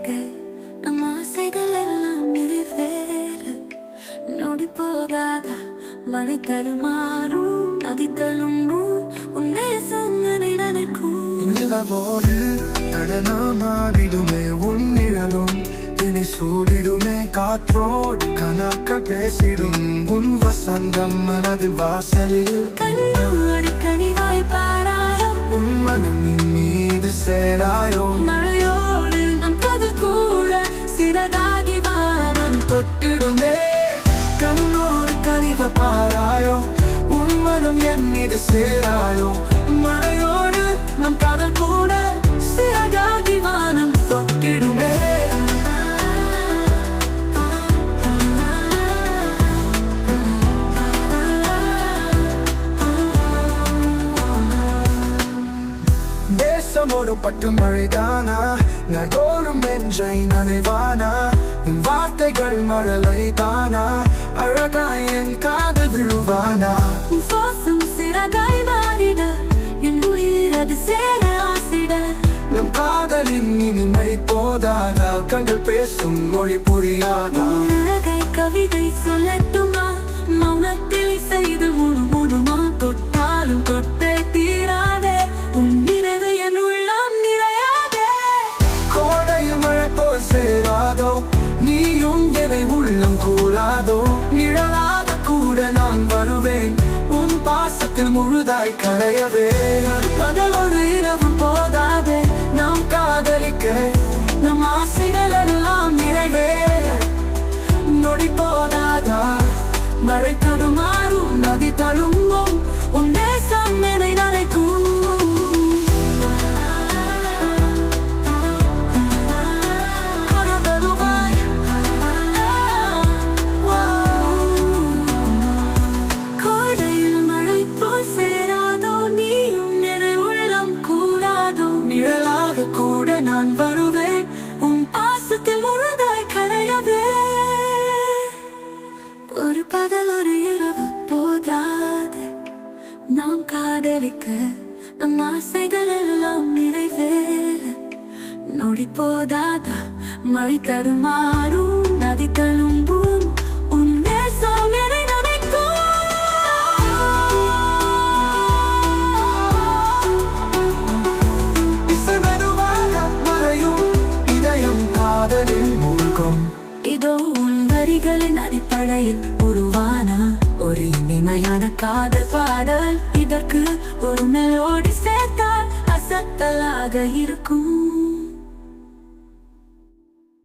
காதலிக்க நம் ஆசைகள் எல்லாம் நிறைவேற நொடி போகாத மழை தருமாறும் நதி தழும்பும் உன்னை சொன்னதை நினைக்கும் நிலவோடு நடனமாடிடுமே உன் நிழலும் தினை சூடிடுமே காற்றோடு கணக்க பேசிடும் உன் வசந்தம் மனது வாசலில் கண்ணோடு கனிவாய் பாராயோ உன் மனம் மீது சேராயோ மழையோடு நம் கதிர் கூட சிறகாகி வானம் தொட்டிடுமே கண்ணோடு கனிவ பாராயோ உன் மனம் என் மீது சேராயோ மழையோடு நம் காதல் கூட சிறகாகி வானம் தொட்டிடுமே தேசமோடு பட்டு மழைதானா நகோரும் நெஞ்சை நனைவானா வார்த்தைகள் மழலை தானா அழகாய் என் காதல் விழுவானா சுவாசம் சிறகாய் மாறிட என் உயிர் அது சேர ஆசிட நம் காதலின் இனிமை போதாதா கண்கள் பேசும் மொழி புரியாதா அழகை கவிதை சொல்லட்டுமா மௌனத்தில் செய்து முழுமுழுமா தொட்டாலும் தொட்டே தீராதே உன் நினைவு என் உள்ளம் நிறையாதே கோடையும் மழை போல் சேராதோ நீயும் எதை உள்ளம் கூறாதோ நிழலாக கூட நான் வருவேன் உன் பாசத்தில் முழுதாய் கரையவே பகல் ஒரு இரவு போதாதே நாம் காதலிக்க நம் ஆசைகள் எல்லாம் நிறைவேற நொடி போதாதா மழை தடுமாறும் நதி தழும்பும் உன் நேசம் என்னை நினைக்கும் கனதருவாய் கோடையில் மழை போல் சேராதோ நீயும் என்னை உள்ளம் கூடாதோ நிழலாக கூட நான் வருவேன் உன் பாசத்தில் முழுதாய் கரையவே ஒரு பகல் ஒரு இரவு போதாது நாம் காதலிக்க நம் ஆசைகள் எல்லாம் நிறைவேற நொடி போதாதா மழை தருமாறும் நதி தழும்பும் உன் நேசம் என்னை நினைக்கும் இசைமெதுவாக மறையும் இதயம் காதலில் மூழ்கும் இதோ உன் வரிகளின் அடிப்படையில் உருவான ஒரு இனிமையான காதல் பாடல் இதற்கு ஒரு மெலோடி சேர்த்தால் அசத்தலாக இருக்கும்